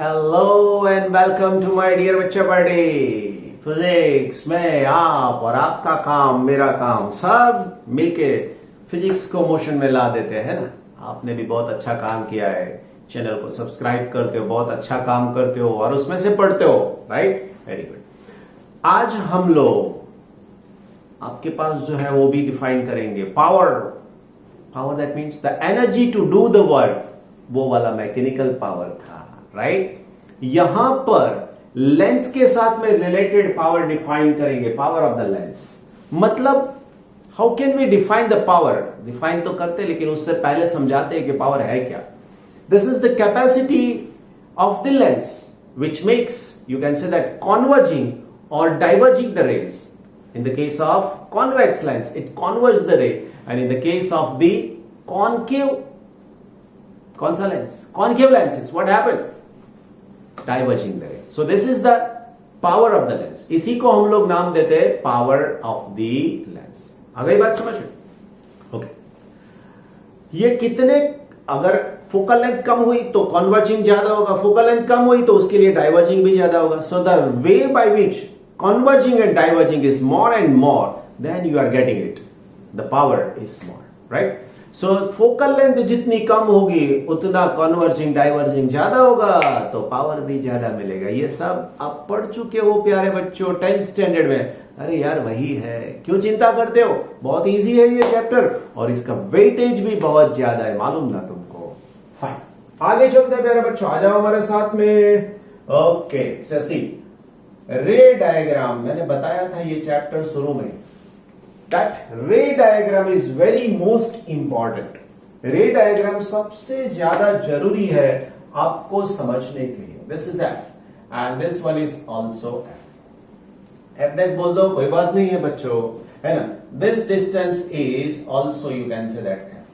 Hello and welcome to my dear बच्चा party. Physics में आप और आपका काम मेरा काम सब मिलके फिजिक्स को मोशन में ला देते हैं ना। आपने भी बहुत अच्छा काम किया है, चैनल को सब्सक्राइब करते हो, बहुत अच्छा काम करते हो और उसमें से पढ़ते हो, राइट? Very good. आज हम लोग आपके पास जो है वो भी डिफाइन करेंगे power that means the energy to do the work, वो वाला मैकेनिकल पावर था, राइट? यहां पर लेंस के साथ में रिलेटेड पावर डिफाइन करेंगे, पावर ऑफ द लेंस। मतलब how can we define the power? Define तो करते लेकिन उससे पहले समझाते हैं कि पावर है क्या। This is the capacity of the lens which makes you can say that converging और diverging the rays. In the case of convex lens, it converges the ray, and in the case of the concave, कौन सा lens? Concave lenses, what happened? Diverging the ray. So this is the power of the lens. इसी को हम लोग नाम देते हैं power of the lens. आ गई बात समझ में? Okay. ये कितने, अगर फोकल लेंथ कम हुई तो कॉन्वर्जिंग ज्यादा होगा, फोकल लेंथ कम हुई तो उसके लिए डाइवर्जिंग भी ज्यादा होगा. So the way by which converging and diverging is more and more, then you are getting it. The power is more, right? So focal length जितनी कम होगी उतना converging diverging ज्यादा होगा, तो पावर भी ज्यादा मिलेगा. ये सब आप पढ़ चुके हो प्यारे बच्चों 10th स्टैंडर्ड में. अरे यार वही है, क्यों चिंता करते हो? बहुत इजी है ये चैप्टर और इसका वेटेज भी बहुत ज्यादा है, मालूम ना तुमको. फाइन, आगे चलते हैं प्यारे बच्चों, आ जाओ हमारे साथ में. ओके, सी रे डायग्राम मैंने बताया था ये चैप्टर शुरू में, that ray diagram is very most important. Ray diagram सबसे ज्यादा जरूरी है आपको समझने के लिए. This is F and this one is also F. F dash बोल दो, कोई बात नहीं है बच्चों, है ना. This distance is also you can say that F.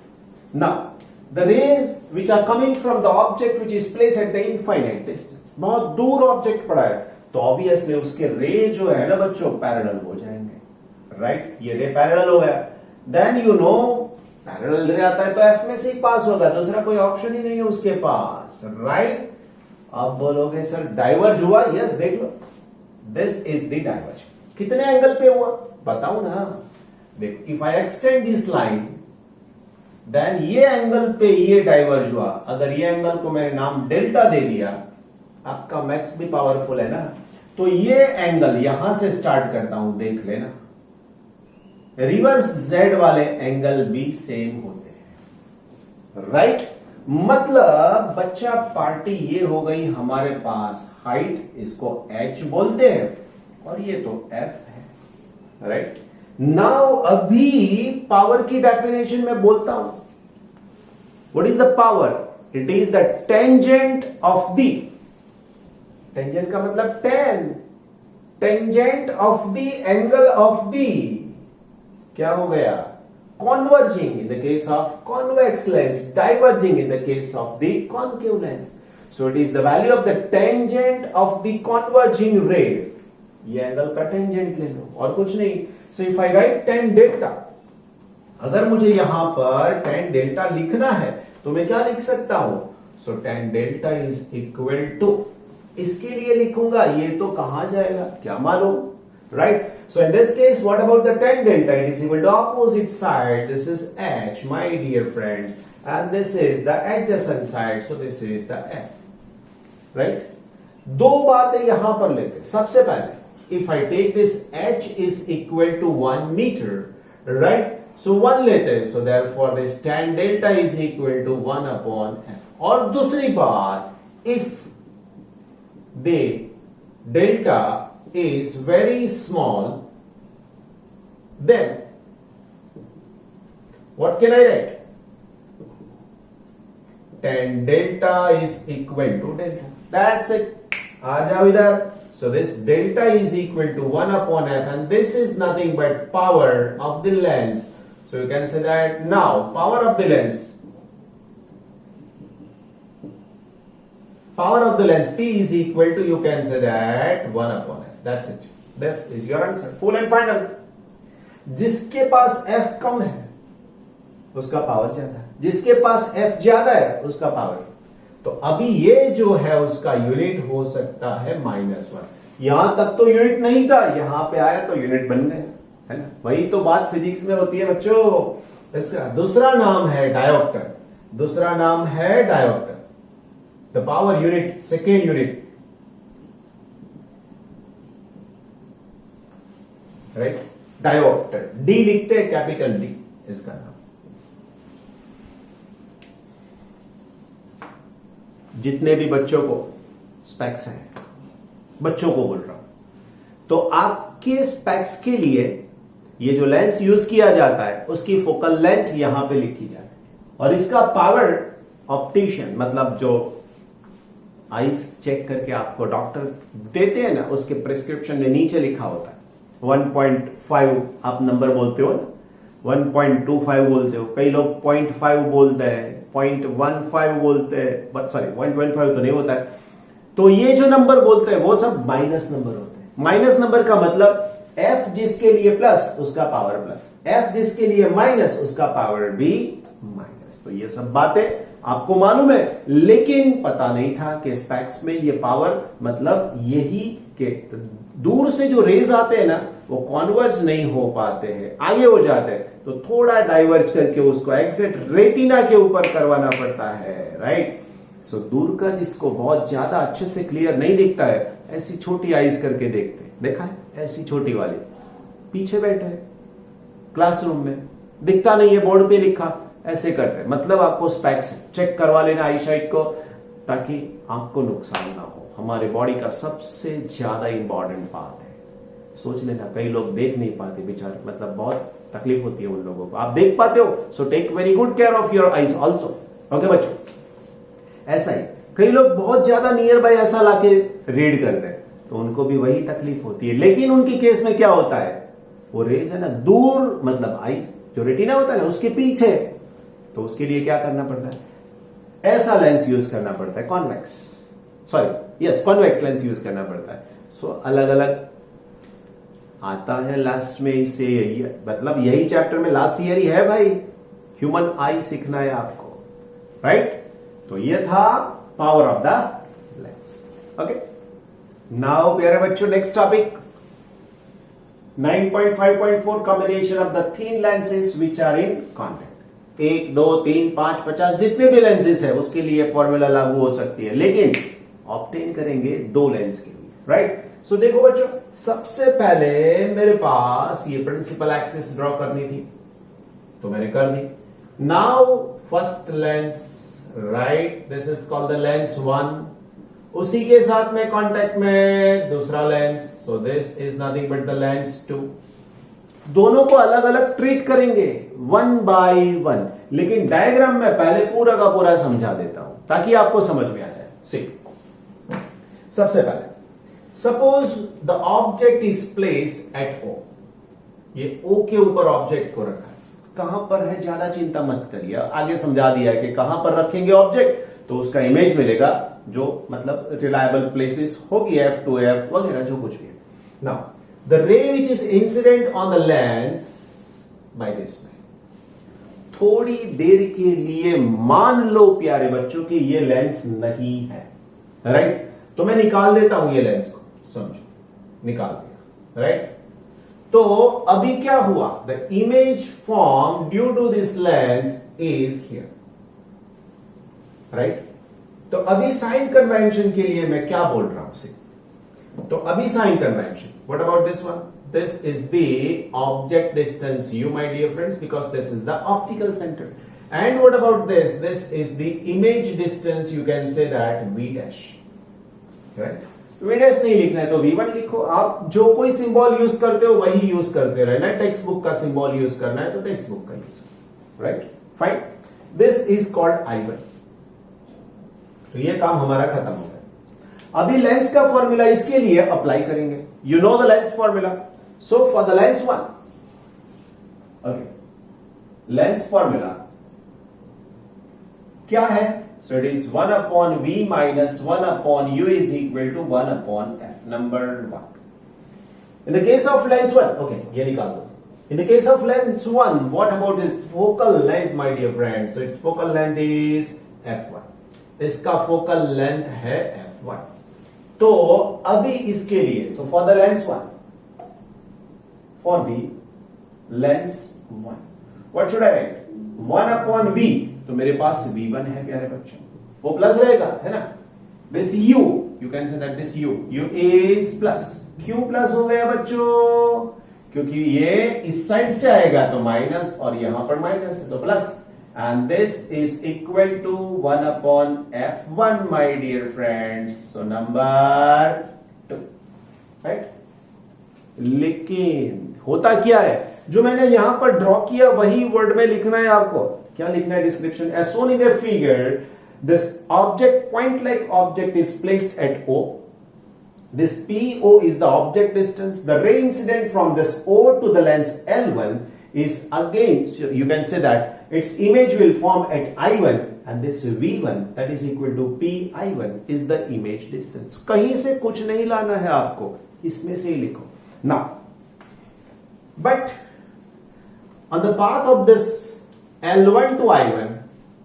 Now the rays which are coming from the object which is place at the infinite distance, बहुत दूर ऑब्जेक्ट पड़ा है तो ऑब्वियसली उसके रे जो है ना बच्चों पैरेलल हो जाएंगे, राइट? ये रे पैरेलल हो गया, देन यू नो पैरेलल रे आता है तो एफ में से ही पास होगा, दूसरा कोई ऑप्शन ही नहीं है उसके पास, राइट? आप बोलोगे सर डाइवर्ज हुआ, यस देख लो, दिस इज द डाइवर्ज. कितने एंगल पे हुआ बताओ ना. देखो, if I extend this line then ये एंगल पे ये डाइवर्ज हुआ. अगर ये एंगल को मैंने नाम डेल्टा दे दिया, आपका मैथ्स भी पावरफुल है ना, तो ये एंगल यहां से स्टार्ट करता हूं, देख लेना. रिवर्स जेड वाले एंगल भी सेम होते हैं, राइट? मतलब बच्चा पार्टी ये हो गई हमारे पास हाइट, इसको h बोलते हैं और ये तो f है, राइट? नाउ अभी पावर की डेफिनेशन में बोलता हूं. What is the power? It is the tangent of the, tangent का मतलब ten, tangent of the angle of the, क्या हो गया? Converging in the case of convex lens, diverging in the case of the concave lens. So it is the value of the tangent of the converging रे. ये angle का tangent ले लो और कुछ नहीं. So if I right tan delta, अगर मुझे यहां पर टेन डेल्टा लिखना है तो मैं क्या लिख सकता हूं? So tan delta is equal to, इसके लिए लिखूंगा, ये तो कहां जाएगा क्या मालूम, right? So in this case what about the tan delta? It is equal to opposite side, this is h my dear friends, and this is the adjacent side, so this is the f, right? दो बातें यहां पर लेते हैं. सबसे पहले if I take this h is equal to 1 metre, right? So 1 लेते हैं, so therefore this tan delta is equal to 1 upon f. और दूसरी बात, if the delta is very small, then what can I write? Tan delta is equal to delta. That's it. आ जाओ इधर. So this delta is equal to 1 upon f, and this is nothing but power of the lens. So you can say that now power of the lens, power of the lens P is equal to, you can say that 1 upon f. That's it. This is your answer. Full and final. जिसके पास f कम है उसका power ज्यादा है, जिसके पास f ज्यादा है उसका power. तो अभी ये जो है उसका यूनिट हो सकता है -1। यहां तक तो यूनिट नहीं था, यहां पे आया तो यूनिट बन गया, है ना। वही तो बात फिजिक्स में होती है बच्चों। इसका दूसरा नाम है डायोप्टर, दूसरा नाम है dioptre. The power unit, second unit, right, dioptre. D लिखते हैं, कैपिटल डी इसका नाम। जितने भी बच्चों को स्पेक्स हैं, बच्चों को बोल रहा हूं, तो आपके स्पेक्स के लिए ये जो लेंस यूज किया जाता है उसकी फोकल लेंथ यहां पे लिखी जाती है, और इसका पावर ऑप्टिशियन, मतलब जो आईज चेक करके आपको डॉक्टर देते हैं ना, उसके प्रिस्क्रिप्शन में नीचे लिखा होता है 1.5 आप नंबर बोलते हो ना, 1.25 बोलते हो, कई लोग 0.5 बोलते हैं, 0.15 बोलते हैं, सॉरी 1.5 तो नहीं होता है। तो ये जो नंबर बोलते हैं वो सब माइनस नंबर होते हैं। माइनस नंबर का मतलब F जिसके लिए प्लस उसका पावर प्लस, F जिसके लिए माइनस उसका पावर भी माइनस। तो ये सब बातें आपको मालूम है, लेकिन पता नहीं था कि स्पेक्स में ये पावर मतलब यही कि दूर से जो रेज आते हैं ना वो कॉन्वर्ज नहीं हो पाते हैं, आगे हो जाते हैं, तो थोड़ा डाइवर्ज करके उसको एग्जैक्ट रेटिना के ऊपर करवाना पड़ता है, राइट। सो दूर का जिसको बहुत ज्यादा अच्छे से क्लियर नहीं दिखता है, ऐसी छोटी आईज करके देखते हैं, देखा है ऐसी छोटी वाली, पीछे बैठे हैं क्लासरूम में, दिखता नहीं है, बोर्ड पे लिखा, ऐसे करते हैं, मतलब आपको स्पेक्स चेक करवा लेना आई साइट को, ताकि आपको नुकसान ना हो। हमारे बॉडी का सबसे ज्यादा इंपॉर्टेंट पार्ट है, सोच लेना। कई लोग देख नहीं पाते बेचारे, मतलब बहुत तकलीफ होती है उन लोगों को। आप देख पाते हो, so take very good care of your eyes also, okay बच्चों। ऐसा ही कई लोग बहुत ज्यादा नियर बाय ऐसा लाके रीड करते हैं, तो उनको भी वही तकलीफ होती है, लेकिन उनकी केस में क्या होता है, वो रेज है ना दूर, मतलब आईज जो रेटिना होता है ना उसके पीछे, तो उसके लिए क्या करना पड़ता है, ऐसा लेंस यूज करना पड़ता है, convex, sorry yes convex lens use करना पड़ता है। सो अलग अलग आता है लास्ट में इसे, मतलब यही चैप्टर में लास्ट थियरी है भाई, ह्यूमन आई सीखना है आपको, राइट। तो ये था power of the lens, okay. Now प्यारे बच्चों, next topic 9.5.4 combination of the thin lenses which are in contact. 1, 2, 3, 5, 50 जितने भी लेंसेज है उसके लिए फॉर्मूला लागू हो सकती है, लेकिन ऑब्टेन करेंगे 2 लेंस के लिए, राइट। सो देखो बच्चों, सबसे पहले मेरे पास ये प्रिंसिपल एक्सिस ड्रॉ करनी थी, तो मैंने कर दी। Now first lens, right, this is called the lens 1, उसी के साथ में कांटेक्ट में दूसरा lens, so this is nothing but the lens 2। दोनों को अलग अलग ट्रीट करेंगे 1 by 1, लेकिन डायग्राम में पहले पूरा का पूरा समझा देता हूं ताकि आपको समझ में आ जाए। सी, सबसे पहले suppose the object is placed at O, ये O के ऊपर ऑब्जेक्ट को रखा है, कहां पर है ज्यादा चिंता मत करिए, आगे समझा दिया है कि कहां पर रखेंगे ऑब्जेक्ट, तो उसका इमेज मिलेगा, जो मतलब रिलायबल प्लेसेस होगी, F2F वगैरह जो कुछ भी है। Now the ray which is incident on the lens by this way, थोड़ी देर के लिए मान लो प्यारे बच्चों कि ये लेंस नहीं है, राइट, तो मैं निकाल देता हूं ये लेंस को, समझो, निकाल दिया, राइट। तो अभी क्या हुआ, the image form due to this lens is here, right. तो अभी साइन कन्वेंशन के लिए मैं क्या बोल रहा हूं, सी, तो अभी sign convention, what about this one, this is the object distance u my dear friends, because this is the optical center, and what about this, this is the image distance, you can say that v dash, right। v dash नहीं लिखना है तो v1 लिखो, आप जो कोई symbol use करते हो वही यूज करते रहना, टेक्स्ट बुक का सिंबल यूज करना है तो टेक्स्ट बुक का use, right, fine. This is called I1, तो ये काम हमारा खत्म हो गया। अभी लेंस का फॉर्मूला इसके लिए अप्लाई करेंगे, you know the lens formula, so for the lens 1, okay, lens formula क्या है, सो it is 1 upon v minus 1 upon u is equal to 1 upon f, number 1। In the case of lens 1, okay, ये निकाल दो। In the case of lens 1, what about this focal length, my dear friends? So its focal length is f1, इसका focal length है f1। तो अभी इसके लिए so for the lens 1, for the lens 1 what should I right 1 upon v, तो मेरे पास v1 है प्यारे बच्चों, वो प्लस रहेगा है ना। This u you can say that this u is plus. क्यों प्लस हो गया बच्चों? क्योंकि ये इस साइड से आएगा तो माइनस और यहां पर माइनस है तो plus, and this is equal to 1 upon f1 my dear friends, so number 2 right। लेकिन होता क्या है, जो मैंने यहां पर ड्रॉ किया वही वर्ड में लिखना है आपको। क्या लिखना है? Description as shown in the figure this object point like object is placed at O, this PO is the object distance, the ray incident from this O to the lens L1 is again, so you can say that its image will form at I1 and this V1 that is equal to PI1 is the image distance। कहीं से कुछ नहीं लाना है आपको, इसमें से ही लिखो। Now, but on the path of this L1 to I1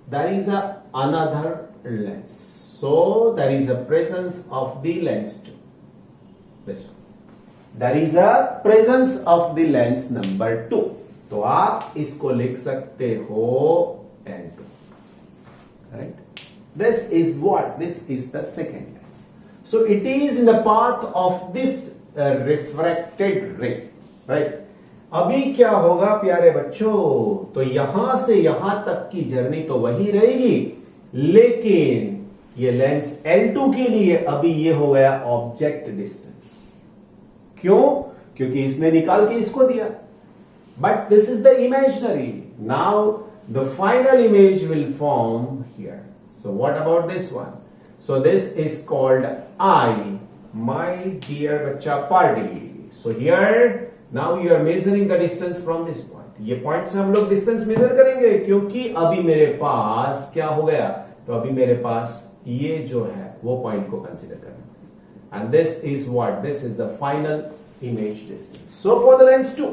there is another lens, so there is a presence of the lens 2, this one, there is a presence of the lens number 2, तो आप इसको लिख सकते हो L2, right? This is what? This is the second lens. So it is in the path of this refracted ray, right? अभी क्या होगा प्यारे बच्चों? तो यहां से यहां तक की जर्नी तो वही रहेगी, लेकिन ये लेंस L2 के लिए अभी ये हो गया ऑब्जेक्ट डिस्टेंस। क्यों? क्योंकि इसने निकाल के इसको दिया। But this is the imaginary. Now the final image will form here. So what about this one? So this is called I, my dear bacha party. So here now you are measuring the distance from this point. ये point से हम लोग distance measure करेंगे, क्योंकि अभी मेरे पास क्या हो गया? तो अभी मेरे पास ये जो है वो पॉइंट को कंसीडर करना। And this is what? This is the final image distance. So for the lens 2.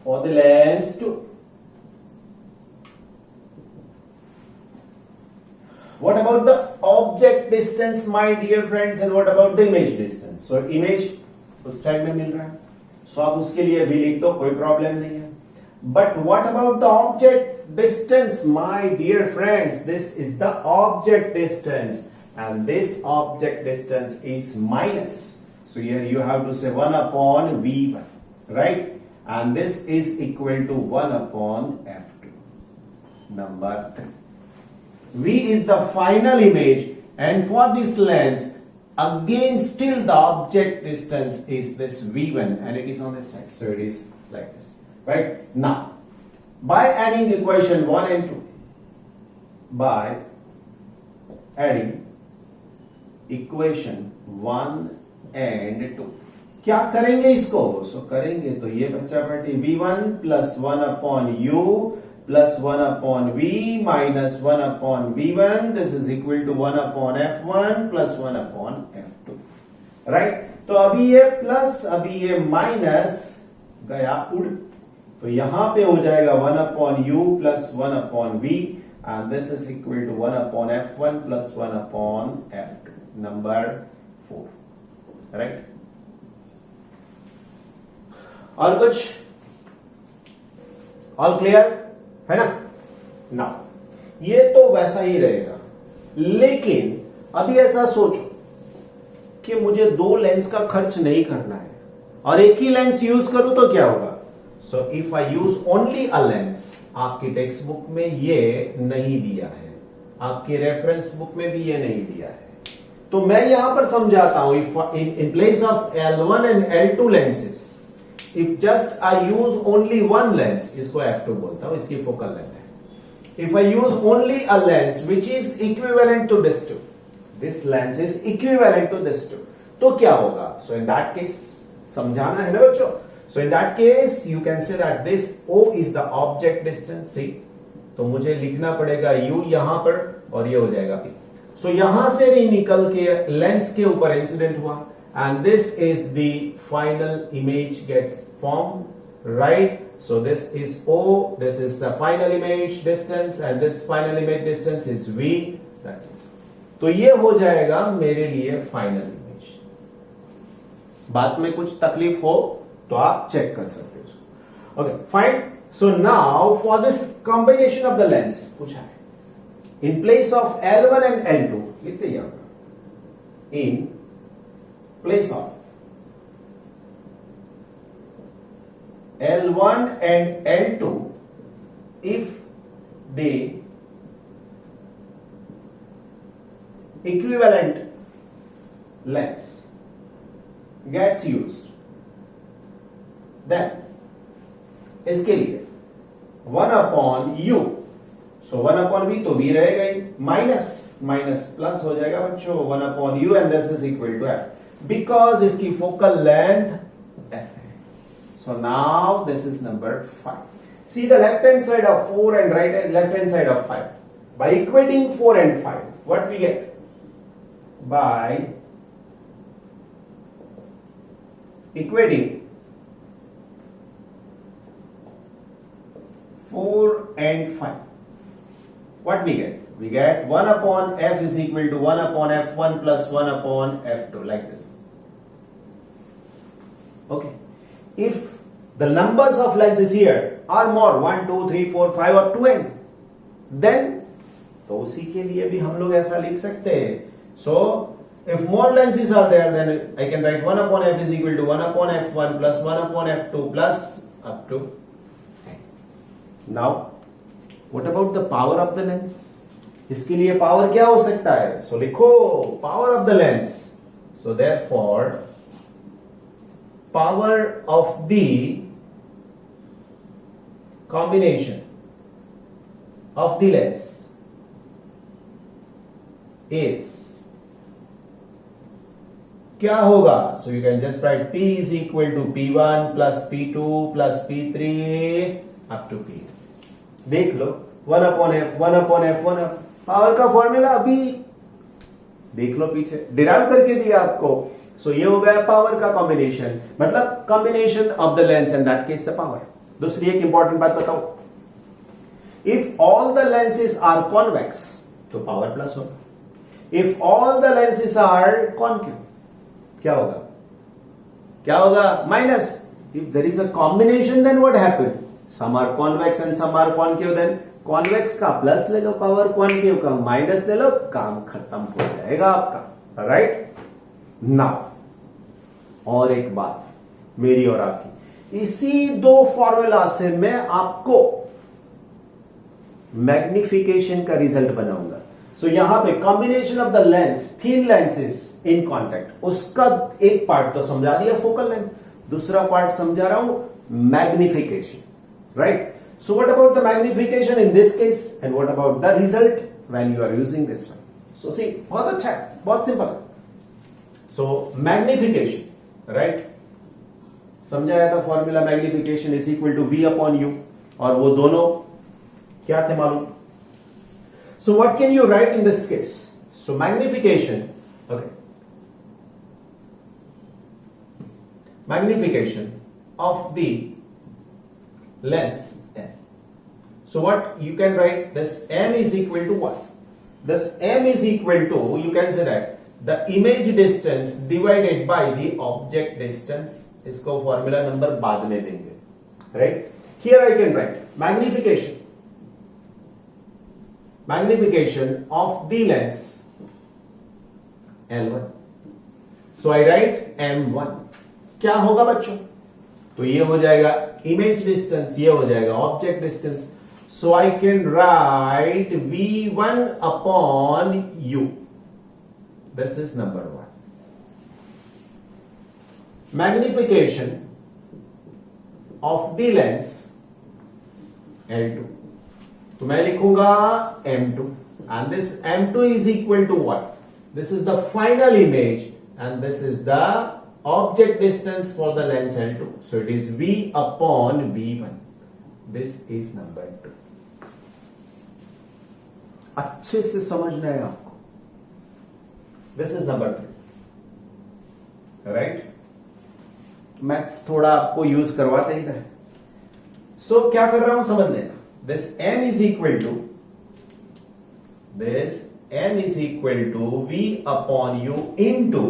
For the lens 2, what about the object distance my dear friends, and what about the image distance? So image उस side में मिल रहा है, so आप उसके लिए भी लिख दो, कोई प्रॉब्लम नहीं है। But what about the object distance my dear friends? This is the object distance and this object distance is minus, so here you have to say 1 upon V1, right? And this is equal to 1 upon f2, number 3. V is the final image, and for this lens again still the object distance is this V1 and it is on this side, so it is like this, right? Now by adding equation 1 and 2, by adding equation 1 and 2, क्या करेंगे इसको? सो करेंगे तो ये बच्चा party V1 plus 1 upon U plus 1 upon V minus 1 upon V1, this is equal to 1 upon F1 plus 1 upon F2, right? तो अभी ये प्लस अभी ये माइनस गया उड़, तो यहां पे हो जाएगा 1 upon U plus 1 upon V and this is equal to 1 upon F1 plus 1 upon F2, number 4, right? और कुछ? ऑल क्लियर है ना? नाउ ये तो वैसा ही रहेगा, लेकिन अभी ऐसा सोचो कि मुझे दो लेंस का खर्च नहीं करना है और एक ही लेंस यूज करूं तो क्या होगा? So if I use only a lens, आपकी टेक्स्ट बुक में ये नहीं दिया है, आपके रेफरेंस बुक में भी ये नहीं दिया है, तो मैं यहां पर समझाता हूं। If in place of L1 and L2 lenses, if just I use only one lens, इसको f2 बोलता हूं, इसकी फोकल लेंथ है। If I use only a lens which is equivalent to this two, this lens is equivalent to this two, तो क्या होगा? So in that case, समझाना है ना बच्चों? So in that case you can say that this O is the object distance, see, तो मुझे लिखना पड़ेगा U यहां पर और ये हो जाएगा P। So यहां से नहीं निकल के लेंस के ऊपर इंसिडेंट हुआ and this is the final image gets formed, right? So this is O, this is the final image distance and this final image distance is V. That's it. तो ये हो जाएगा मेरे लिए फाइनल इमेज. बात में कुछ तकलीफ हो तो आप चेक कर सकते हो उसको. Okay fine. So now for this combination of the lens पूछा है. In place of L1 and L2 लिखते हैं यहां पर. In place of L1 and L2 if the equivalent lens gets used, then इसके लिए 1 upon u, so 1 upon v तो v रहेगा ही, माइनस माइनस प्लस हो जाएगा बच्चों 1 upon u and this is equal to f because इसकी focal length f है. So now this is number 5. See the left hand side of 4 and left hand side of 5. By equating 4 and 5, what we get? By equating 4 and 5, what we get? We get 1 upon f is equal to 1 upon f1 plus 1 upon f2 like this. Okay. If the numbers of lenses here are more 1, 2, 3, 4, 5 or 2n, then तो उसी के लिए भी हम लोग ऐसा लिख सकते हैं. So if more lenses are there, then I can write 1 upon f is equal to 1 upon f1 plus 1 upon f2 plus up to n. Now what about the power of the lens? इसके लिए power क्या हो सकता है? So लिखो power of the lens. So therefore power of the combination of the lens is क्या होगा? So you can just write P is equal to P1 plus P2 plus P3 up to P. देख लो 1 upon f 1 upon f1 power का formula अभी देख लो पीछे derive करके दिया आपको. सो ये हो गया पावर का कॉम्बिनेशन, मतलब combination of the lens and that case the power. दूसरी एक इंपॉर्टेंट बात बताओ. If all the lenses are convex तो पावर प्लस होगा. If all the lenses are concave क्या होगा? क्या होगा? Minus. If there is a combination then what happen? Some are convex and some are concave, then convex का plus ले लो power, concave का माइनस ले लो, काम खत्म हो जाएगा आपका. राइट नाउ और एक बात मेरी और आपकी, इसी दो फॉर्मूला से मैं आपको मैग्निफिकेशन का रिजल्ट बनाऊंगा. सो यहां पे combination of the lens, thin lenses in contact, उसका एक पार्ट तो समझा दिया फोकल लेंथ, दूसरा पार्ट समझा रहा हूं magnification. Right. So what about the magnification in this case and what about the result when you are using this one? So see बहुत अच्छा है, बहुत सिंपल. सो मैग्निफिकेशन, राइट, समझाया था formula. Magnification is equal to v upon u, और वो दोनों क्या थे मालूम? So what can you write in this case? So magnification, okay, magnification of the lens m. So what you can write, this m is equal to what? This m is equal to, you can say that the image distance divided by the object distance. इसको formula number बाद में देंगे. Right. Here I can write magnification of the lens L1. So I right M1. क्या होगा बच्चों? तो ये हो जाएगा इमेज डिस्टेंस, ये हो जाएगा object distance. So I can write V1 upon U. This is number 1. Magnification of the lens L2. तो मैं लिखूंगा M2 and this M2 is equal to what? This is the final image and this is the object distance for the lens L2. So it is V upon V1. This is number 2. अच्छे से समझना है आपको. This is number 3. Right? Maths थोड़ा आपको use करवाते ही रहे. सो क्या कर रहा हूं समझ लेना, this m is equal to v upon u into,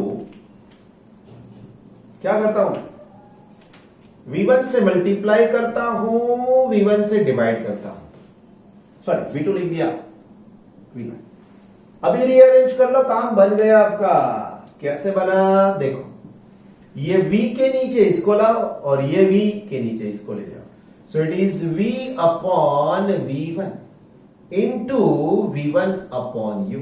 क्या करता हूं, v1 से मल्टीप्लाई करता हूं, v1 से डिवाइड करता हूं, सॉरी v2 लिख दिया, v1। अभी रीअरेंज कर लो, काम बन गया आपका। कैसे बना देखो, ये v के नीचे इसको लाओ और ये v के नीचे इसको ले जाओ, सो it is v upon v1 into v1 upon u।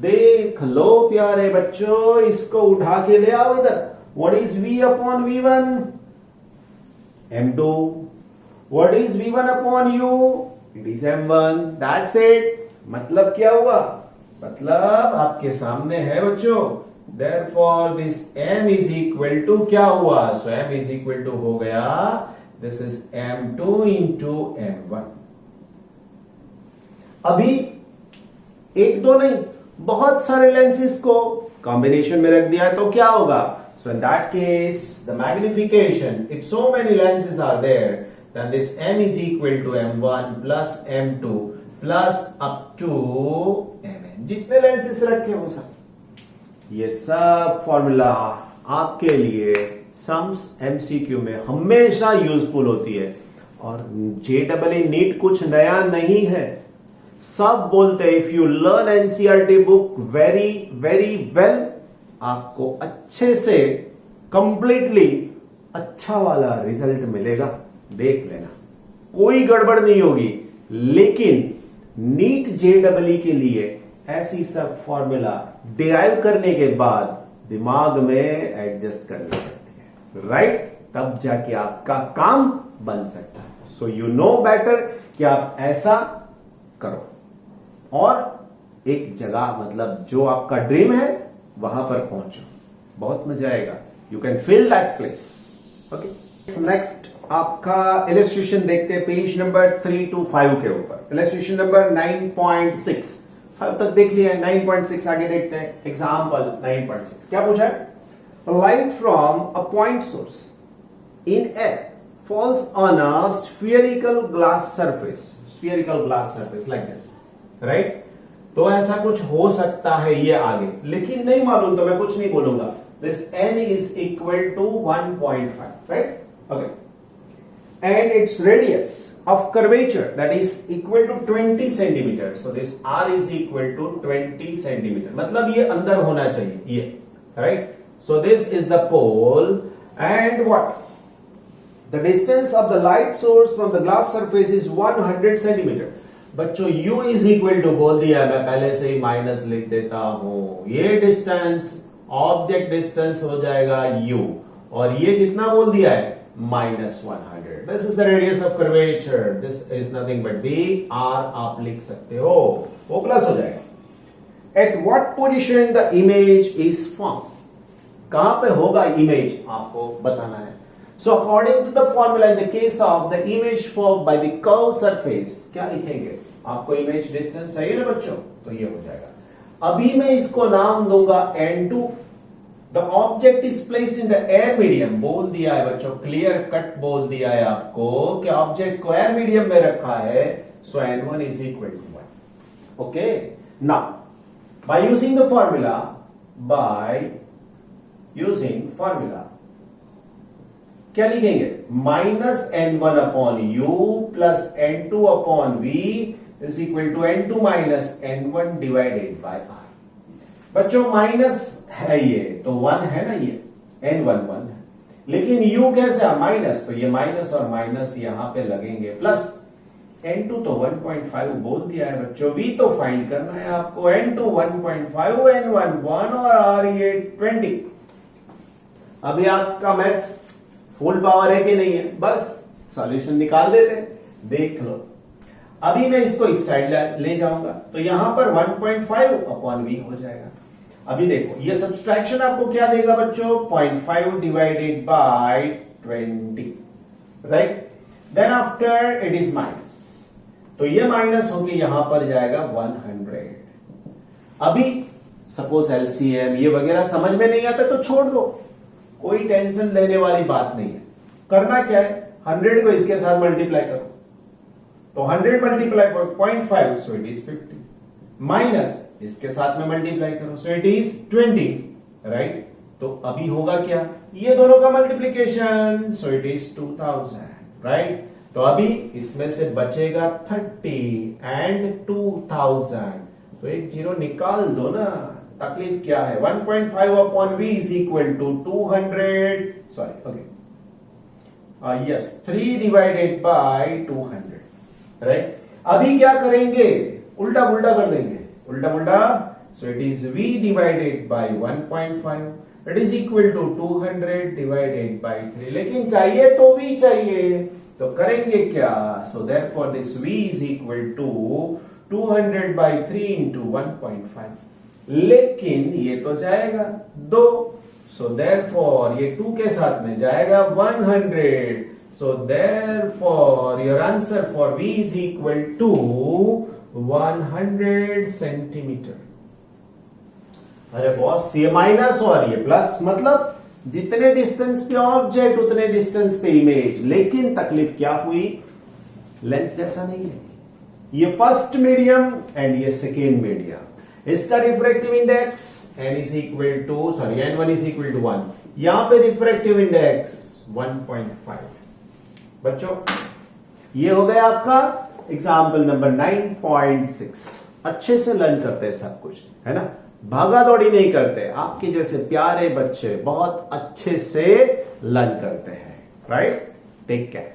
देख लो प्यारे बच्चों, इसको उठा के ले आओ इधर। What is v upon v1? m2। What is v1 upon u? It is m1। That's it. मतलब क्या हुआ, मतलब आपके सामने है बच्चों, therefore this m is equal to क्या हुआ, so m is equal to हो गया, this is m2 into m1। अभी एक दो नहीं, बहुत सारे लेंसेज को कॉम्बिनेशन में रख दिया है तो क्या होगा, so in that case the magnification, if so many lenses are there, then this m is equal to m1 plus m2 plus up to mn, जितने लेंसेस रखे हो सब। ये सब फॉर्मूला आपके लिए सम्स एमसीक्यू में हमेशा यूजफुल होती है, और JEE नीट कुछ नया नहीं है। सब बोलते हैं if you learn NCERT book very very well, आपको अच्छे से कंप्लीटली अच्छा वाला रिजल्ट मिलेगा, देख लेना, कोई गड़बड़ नहीं होगी। लेकिन नीट JEE के लिए ऐसी सब फॉर्मूला डिराइव करने के बाद दिमाग में एडजस्ट करनी पड़ती है, राइट? तब जाके आपका काम बन सकता है। सो यू नो बेटर कि आप ऐसा करो और एक जगह, मतलब जो आपका ड्रीम है वहां पर पहुंचो, बहुत मजा आएगा। You can feel that place. Okay, next आपका इलस्ट्रेशन देखते हैं, पेज नंबर 3 to 5 के ऊपर। इलस्ट्रेशन नंबर 9.6, 5 तक देख लिया है, 9.6 आगे देखते हैं। एग्जाम्पल 9.6 क्या पूछा है, light from a point source in air falls on a spherical glass surface like this, right? तो ऐसा कुछ हो सकता है ये आगे, लेकिन नहीं मालूम तो मैं कुछ नहीं बोलूंगा। This n is equal to 1.5, right? Okay. And its radius of curvature that is equal to 20 centimeter. So this r is equal to 20 centimeter. मतलब ये अंदर होना चाहिए ये, right? So this is the pole, and what? The distance of the light source from the glass surface is 100 centimeter. बच्चों u is equal to बोल दिया, मैं पहले से ही माइनस लिख देता हूं। ये डिस्टेंस ऑब्जेक्ट डिस्टेंस हो जाएगा u, और ये कितना बोल दिया है, -100। This is the radius of curvature, this is nothing but the r, आप लिख सकते हो, वो प्लस हो जाएगा। At what position the image is form, कहां पे होगा इमेज आपको बताना है। So according to the formula in the case of the image form by the curve surface, क्या लिखेंगे, आपको इमेज डिस्टेंस चाहिए ना बच्चों, तो ये हो जाएगा। अभी मैं इसको नाम दूंगा n2। The object is placed in the air medium, बोल दिया है बच्चों, क्लियर कट बोल दिया है आपको कि ऑब्जेक्ट को एयर मीडियम में रखा है, so n1 is equal to 1। Okay, now by using the formula क्या लिखेंगे, -n1 upon u plus n2 upon v is equal to n2 minus n1 divided by r। बच्चों माइनस है ये तो 1 है ना, ये n1 1 है, लेकिन u कैसे है माइनस, तो ये माइनस और माइनस यहां पे लगेंगे, प्लस n2 तो 1.5 बोल दिया है बच्चों, v तो फाइंड करना है आपको, n2 1.5, n1 1 और r ये 20। अभी आपका मैथ्स फुल पावर है कि नहीं है, बस सॉल्यूशन निकाल देते हैं, देख लो। अभी मैं इसको इस साइड ले जाऊंगा, तो यहां पर 1.5 अपॉन v हो जाएगा। अभी देखो ये सब्सट्रैक्शन आपको क्या देगा बच्चों, 0.5 divided by 20, right? Then after it is minus, तो ये माइनस होके यहां पर जाएगा 100। अभी सपोज एलसीएम ये वगैरह समझ में नहीं आता तो छोड़ दो, कोई टेंशन लेने वाली बात नहीं है। करना क्या है, 100 को इसके साथ मल्टीप्लाई करो, तो 100 multiply 0.5 so it is 50, minus इसके साथ में मल्टीप्लाई करो सो इट इज 20, राइट। तो अभी होगा क्या, ये दोनों का multiplication so it is 2000, right. तो अभी इसमें से बचेगा 30 एंड 2000, तो एक जीरो निकाल दो ना, तकलीफ क्या है। 1.5 upon v is equal to 200, sorry okay, yes 3 divided by 200, right. अभी क्या करेंगे, उल्टा पुल्टा कर देंगे, उल्टा पुल्टा, so it is v divided by 1.5 it is equal to 200 divided by 3, लेकिन चाहिए तो v चाहिए, तो करेंगे क्या, so therefore this v is equal to 200 by 3 into 1.5, लेकिन ये तो जाएगा 2, सो देयरफॉर ये 2 के साथ में जाएगा 100, so therefore your answer for v is equal to 100 centimetre. अरे बॉस, ये माइनस और ये प्लस, मतलब जितने डिस्टेंस पे ऑब्जेक्ट उतने डिस्टेंस पे इमेज, लेकिन तकलीफ क्या हुई, लेंस जैसा नहीं है। ये फर्स्ट मीडियम एंड ये सेकेंड मीडियम, इसका refractive index n is equal to sorry n1 is equal to 1, यहां पे रिफ्रैक्टिव इंडेक्स 1.5। बच्चों ये हो गया आपका एग्जाम्पल नंबर 9.6। अच्छे से लर्न करते हैं सब कुछ, है ना, भागा दौड़ी नहीं करते, आपके जैसे प्यारे बच्चे बहुत अच्छे से लर्न करते हैं, राइट। Take care.